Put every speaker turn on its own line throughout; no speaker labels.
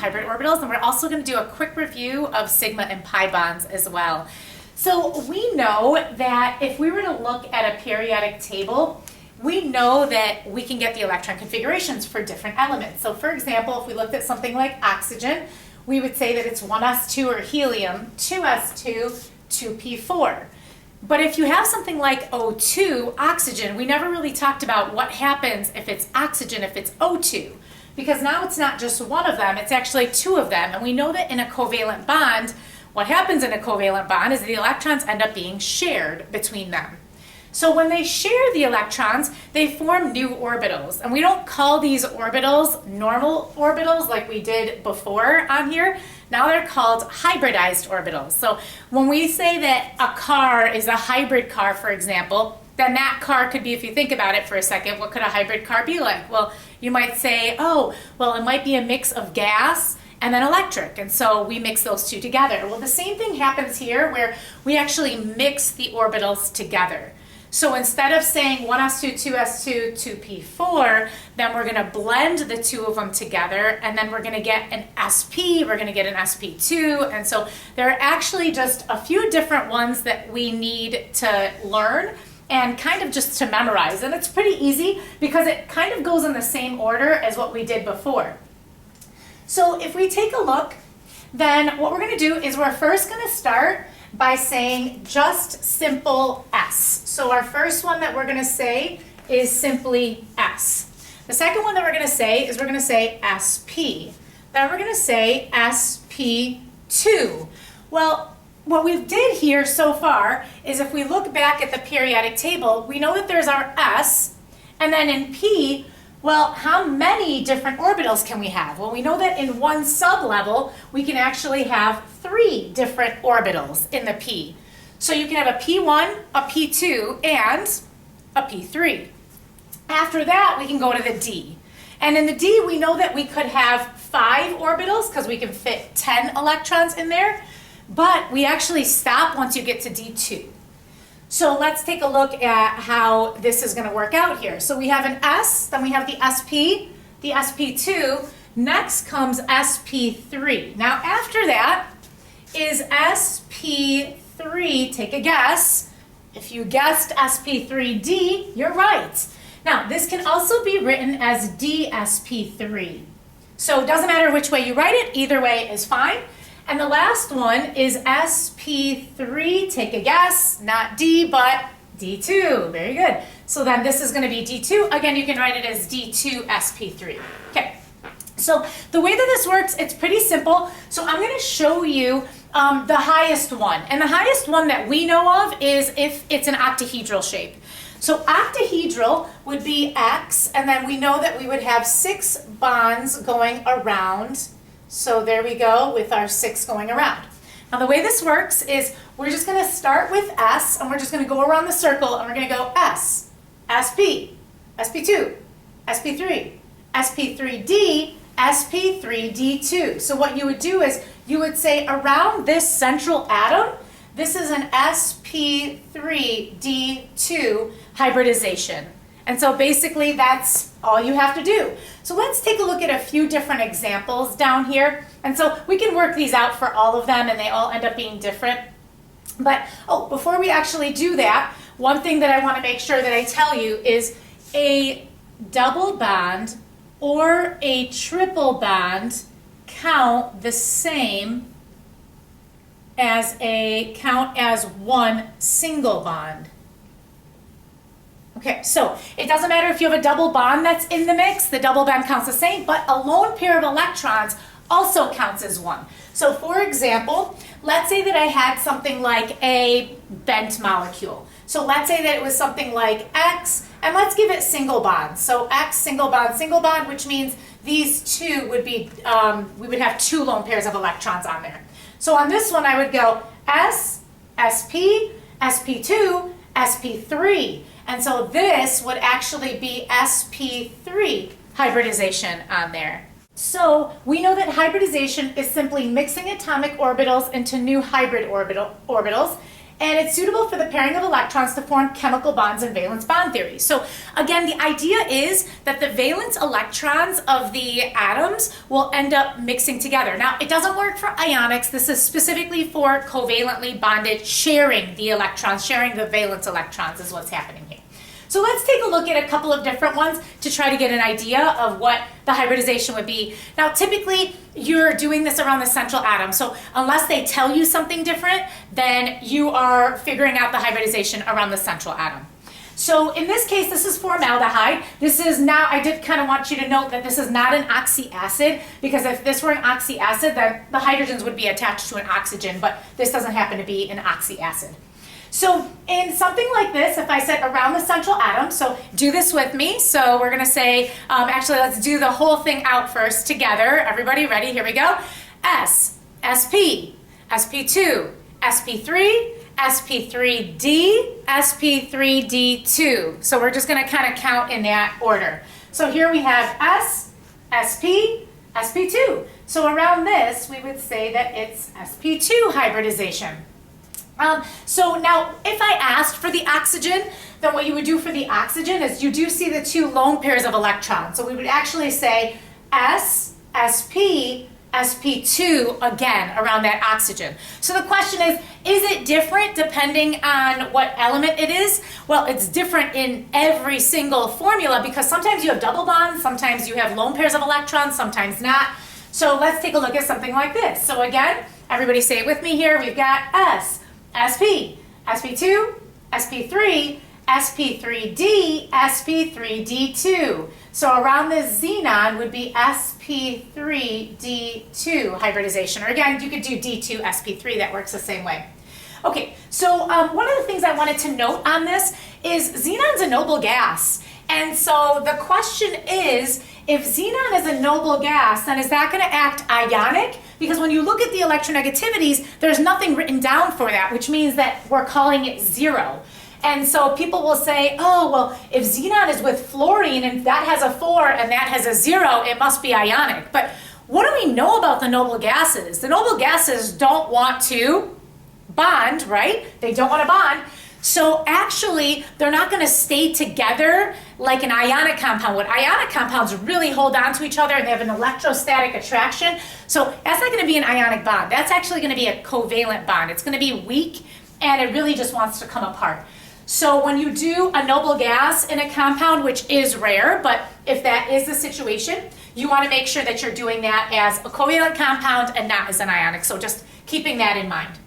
hybrid orbitals, and we're also going to do a quick review of sigma and pi bonds as well. So we know that if we were to look at a periodic table, we know that we can get the electron configurations for different elements. So for example, if we looked at something like oxygen, we would say that it's 1s2, or helium, 2s2, 2p4. But if you have something like O2, oxygen, we never really talked about what happens if it's oxygen, if it's O2. Because now it's not just one of them, it's actually two of them. And we know that in a covalent bond, what happens in a covalent bond is the electrons end up being shared between them. So when they share the electrons, they form new orbitals. And we don't call these orbitals normal orbitals like we did before on here. Now they're called hybridized orbitals. So when we say that a car is a hybrid car, for example, then that car could be, if you think about it for a second, what could a hybrid car be like? Well, you might say, oh, well, it might be a mix of gas and then electric, and so we mix those two together. Well, the same thing happens here where we actually mix the orbitals together. So instead of saying 1s2, 2s2, 2p4, then we're going to blend the two of them together, and then we're going to get an sp, we're going to get an sp2, and so there are actually just a few different ones that we need to learn and kind of just to memorize. And it's pretty easy because it kind of goes in the same order as what we did before. So if we take a look, then what we're going to do is we're first going to start by saying just simple S. So our first one that we're going to say is simply S. The second one that we're going to say is we're going to say SP. Then we're going to say SP2. Well, what we did here so far is if we look back at the periodic table, we know that there's our S, and then in P, well, how many different orbitals can we have? Well, we know that in one sublevel, we can actually have 3 different orbitals in the P. So you can have a P1, a P2, and a P3. After that, we can go to the D. And in the D, we know that we could have 5 orbitals because we can fit 10 electrons in there, but we actually stop once you get to D2. So let's take a look at how this is going to work out here. So we have an S, then we have the SP, the SP2, next comes SP3. Now after that is SP3, take a guess. If you guessed SP3D, you're right. Now this can also be written as DSP3. So it doesn't matter which way you write it, either way is fine. And the last one is SP3, take a guess, not D, but D2, very good. So then this is gonna be D2, again you can write it as D2SP3. Okay, so the way that this works, it's pretty simple. So I'm gonna show you the highest one. And the highest one that we know of is if it's an octahedral shape. So octahedral would be X, and then we know that we would have 6 bonds going around. So there we go with our 6 going around. Now the way this works is we're just going to start with S, and we're just going to go around the circle, and we're going to go S, SP, SP2, SP3, SP3D, SP3D2. So what you would do is you would say around this central atom, this is an SP3D2 hybridization. And so basically that's all you have to do. So let's take a look at a few different examples down here. And so we can work these out for all of them and they all end up being different. But before we actually do that, one thing that I want to make sure that I tell you is a double bond or a triple bond count the same as one single bond. Okay, so it doesn't matter if you have a double bond that's in the mix, the double bond counts the same, but a lone pair of electrons also counts as one. So for example, let's say that I had something like a bent molecule. So let's say that it was something like X, and let's give it single bonds. So X, single bond, which means these two would be, we would have 2 lone pairs of electrons on there. So on this one I would go S, SP, SP2, SP3. And so this would actually be SP3 hybridization on there. So we know that hybridization is simply mixing atomic orbitals into new hybrid orbitals. and it's suitable for the pairing of electrons to form chemical bonds in valence bond theory. So again, the idea is that the valence electrons of the atoms will end up mixing together. Now, it doesn't work for ionics. This is specifically for covalently bonded, sharing the electrons, sharing the valence electrons is what's happening here. So let's take a look at a couple of different ones to try to get an idea of what the hybridization would be. Now, typically, you're doing this around the central atom. So unless they tell you something different, then you are figuring out the hybridization around the central atom. So in this case, this is formaldehyde. This is now, I did kind of want you to note that this is not an oxy acid, because if this were an oxy acid, then the hydrogens would be attached to an oxygen, but this doesn't happen to be an oxy acid. So in something like this, if I said around the central atom, so do this with me. So we're gonna say, actually let's do the whole thing out first together. Everybody ready? Here we go. S, SP, SP2, SP3, SP3D, SP3D2. So we're just gonna kind of count in that order. So here we have S, SP, SP2. So around this, we would say that it's SP2 hybridization. So now, if I asked for the oxygen, then what you would do for the oxygen is you do see the two lone pairs of electrons. So we would actually say S, SP, SP2 again around that oxygen. So the question is it different depending on what element it is? Well, it's different in every single formula because sometimes you have double bonds, sometimes you have lone pairs of electrons, sometimes not. So let's take a look at something like this. So again, everybody say it with me here. We've got S, SP, SP2, SP3, SP3D, SP3D2. So around this xenon would be SP3D2 hybridization. Or again, you could do D2, SP3, that works the same way. Okay, so one of the things I wanted to note on this is xenon's a noble gas. And so the question is, if xenon is a noble gas, then is that going to act ionic? Because when you look at the electronegativities, there's nothing written down for that, which means that we're calling it zero. And so people will say, oh, well, if xenon is with fluorine and that has a 4 and that has a 0, it must be ionic. But what do we know about the noble gases? The noble gases don't want to bond, right? They don't want to bond. So actually, they're not going to stay together like an ionic compound would. Ionic compounds really hold on to each other and they have an electrostatic attraction. So that's not going to be an ionic bond. That's actually going to be a covalent bond. It's going to be weak and it really just wants to come apart. So when you do a noble gas in a compound, which is rare, but if that is the situation, you want to make sure that you're doing that as a covalent compound and not as an ionic. So just keeping that in mind.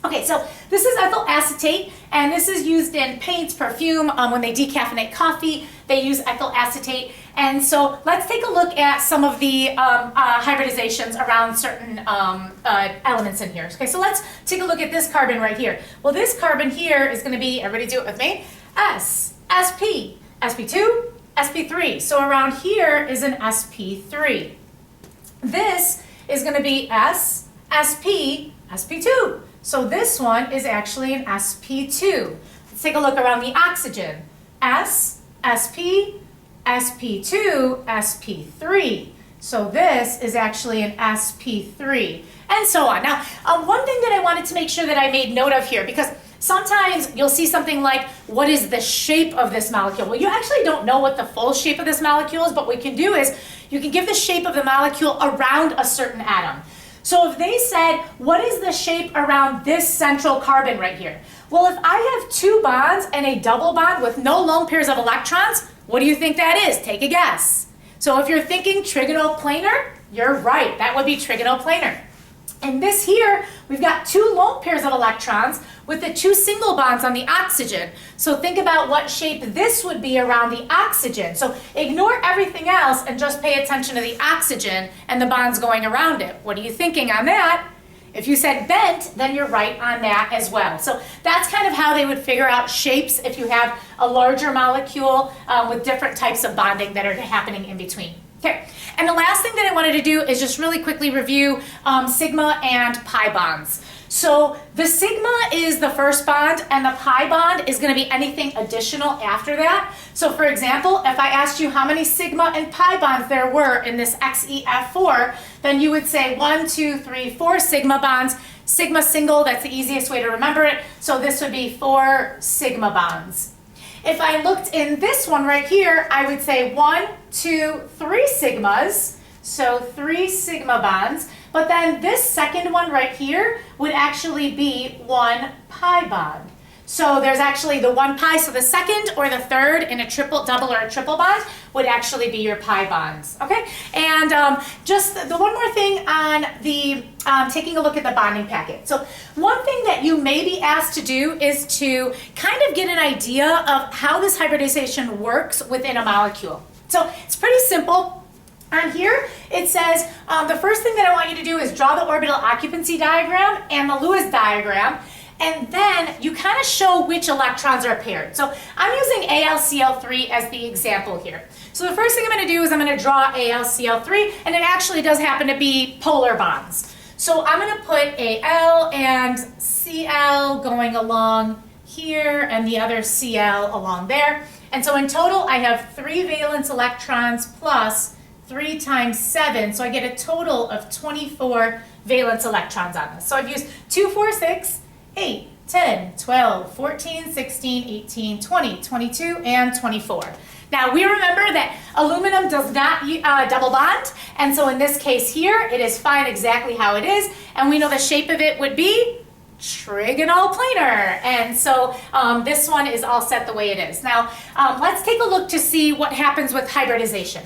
Okay, so this is ethyl acetate, and this is used in paints, perfume. When they decaffeinate coffee, they use ethyl acetate. And so let's take a look at some of the hybridizations around certain elements in here. Okay, so let's take a look at this carbon right here. Well, this carbon here is going to be, everybody do it with me, S, SP, SP2, SP3. So around here is an SP3. This is going to be S, SP, SP2. So this one is actually an SP2. Let's take a look around the oxygen. S, SP, SP2, SP3. So this is actually an SP3, and so on. Now, one thing that I wanted to make sure that I made note of here, because sometimes you'll see something like, what is the shape of this molecule? Well, you actually don't know what the full shape of this molecule is, but what we can do is you can give the shape of the molecule around a certain atom. So if they said, what is the shape around this central carbon right here? Well, if I have two bonds and a double bond with no lone pairs of electrons, what do you think that is? Take a guess. So if you're thinking trigonoplanar, you're right. That would be trigonoplanar. And this here, we've got two lone pairs of electrons with the two single bonds on the oxygen. So think about what shape this would be around the oxygen. So ignore everything else and just pay attention to the oxygen and the bonds going around it. What are you thinking on that? If you said bent, then you're right on that as well. So that's kind of how they would figure out shapes if you have a larger molecule with different types of bonding that are happening in between. Okay, and the last thing that I wanted to do is just really quickly review sigma and pi bonds. So the sigma is the first bond and the pi bond is going to be anything additional after that. So for example, if I asked you how many sigma and pi bonds there were in this XEF4, then you would say 1, 2, 3, 4 sigma bonds, sigma single, that's the easiest way to remember it. So this would be 4 sigma bonds. If I looked in this one right here, I would say 1, 2, 3 sigmas. So 3 sigma bonds. But then this second one right here would actually be 1 pi bond. So there's actually the 1 pi, so the second or the third in a triple, double, or a triple bond would actually be your pi bonds, okay? And just the one more thing on the taking a look at the bonding packet. So one thing that you may be asked to do is to kind of get an idea of how this hybridization works within a molecule. So it's pretty simple. On here, it says the first thing that I want you to do is draw the orbital occupancy diagram and the Lewis diagram. And then you kind of show which electrons are paired. So I'm using AlCl3 as the example here. So the first thing I'm going to do is I'm going to draw AlCl3, and it actually does happen to be polar bonds. So I'm going to put Al and Cl going along here, and the other Cl along there. And so in total, I have 3 valence electrons plus 3 times 7, so I get a total of 24 valence electrons on this. So I've used 2, 4, 6, 8, 10, 12, 14, 16, 18, 20, 22, and 24. Now we remember that aluminum does not double bond, and so in this case here, it is fine exactly how it is, and we know the shape of it would be trigonal planar, and so this one is all set the way it is. Now let's take a look to see what happens with hybridization.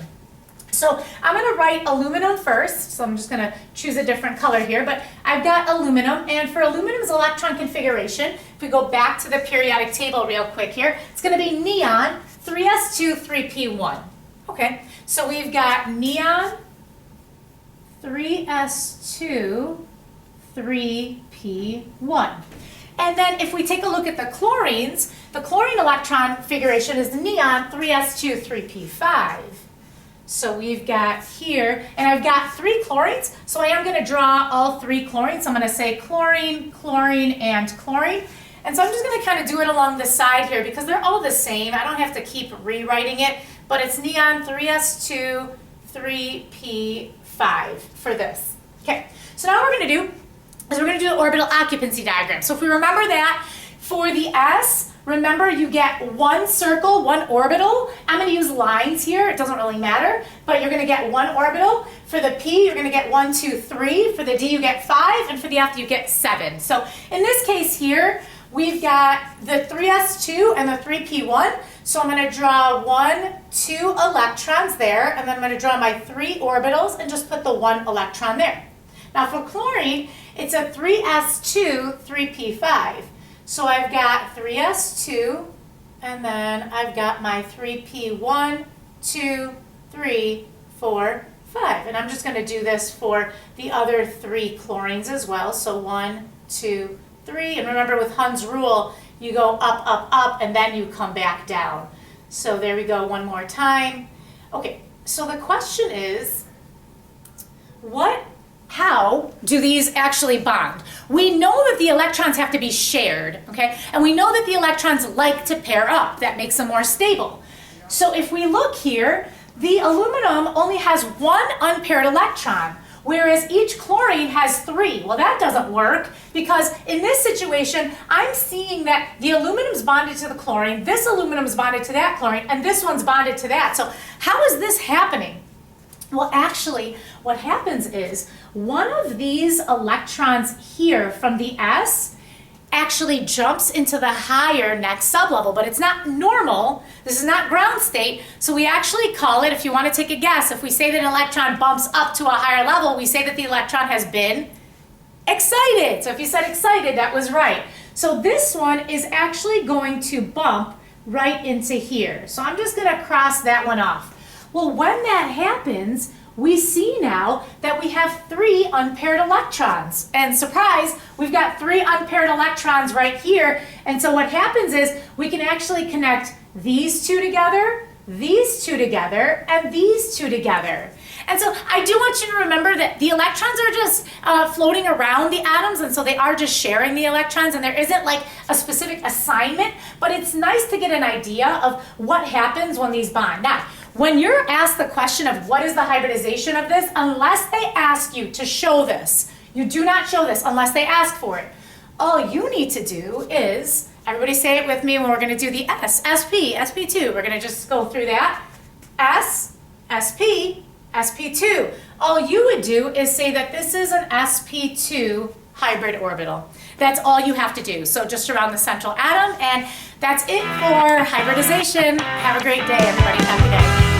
So I'm going to write aluminum first, so I'm just going to choose a different color here, but I've got aluminum, and for aluminum's electron configuration, if we go back to the periodic table real quick here, it's going to be neon, 3s2, 3p1. Okay, so we've got neon, 3s2, 3p1. And then if we take a look at the chlorines, the chlorine electron configuration is neon, 3s2, 3p5. So we've got here, and I've got 3 chlorines, so I am going to draw all 3 chlorines. So I'm going to say chlorine, chlorine, and chlorine. And so I'm just going to kind of do it along the side here because they're all the same. I don't have to keep rewriting it, but it's neon 3s2, 3p5 for this. Okay, so now what we're going to do is we're going to do the orbital occupancy diagram. So if we remember that, for the S, remember you get 1 circle, 1 orbital. I'm going to use lines here, it doesn't really matter, but you're going to get 1 orbital. For the P, you're going to get 1, 2, 3. For the D, you get 5, and for the F, you get 7. So in this case here, we've got the 3s2 and the 3p1. So I'm going to draw 1, 2 electrons there, and then I'm going to draw my 3 orbitals and just put the 1 electron there. Now for chlorine, it's a 3s2, 3p5. So I've got 3s2, and then I've got my 3p1, 2, 3, 4, 5. And I'm just going to do this for the other 3 chlorines as well. So 1, 2, 3. And remember with Hund's rule, you go up, up, up, and then you come back down. So there we go one more time. Okay, so the question is, how do these actually bond? We know that the electrons have to be shared, okay? And we know that the electrons like to pair up. That makes them more stable. So if we look here, the aluminum only has 1 unpaired electron, whereas each chlorine has 3. Well, that doesn't work because in this situation, I'm seeing that the aluminum's bonded to the chlorine, this aluminum's bonded to that chlorine, and this one's bonded to that. So how is this happening? Well, actually, what happens is one of these electrons here from the S actually jumps into the higher next sublevel, but it's not normal. This is not ground state, so we actually call it, if you want to take a guess, if we say that an electron bumps up to a higher level, we say that the electron has been excited. So if you said excited, that was right. So this one is actually going to bump right into here. So I'm just going to cross that one off. Well, when that happens, we see now that we have 3 unpaired electrons. And surprise, we've got 3 unpaired electrons right here. And so what happens is we can actually connect these 2 together, these 2 together, and these 2 together. And so I do want you to remember that the electrons are just floating around the atoms, and so they are just sharing the electrons, and there isn't like a specific assignment, but it's nice to get an idea of what happens when these bond. Now, when you're asked the question of what is the hybridization of this, unless they ask you to show this, You do not show this unless they ask for it. All you need to do is, everybody say it with me when we're going to do the S, SP, SP2. We're going to just go through that. S, SP, SP2. All you would do is say that this is an SP2 hybrid orbital. That's all you have to do. So just around the central atom, and that's it for hybridization. Have a great day, everybody. Happy day.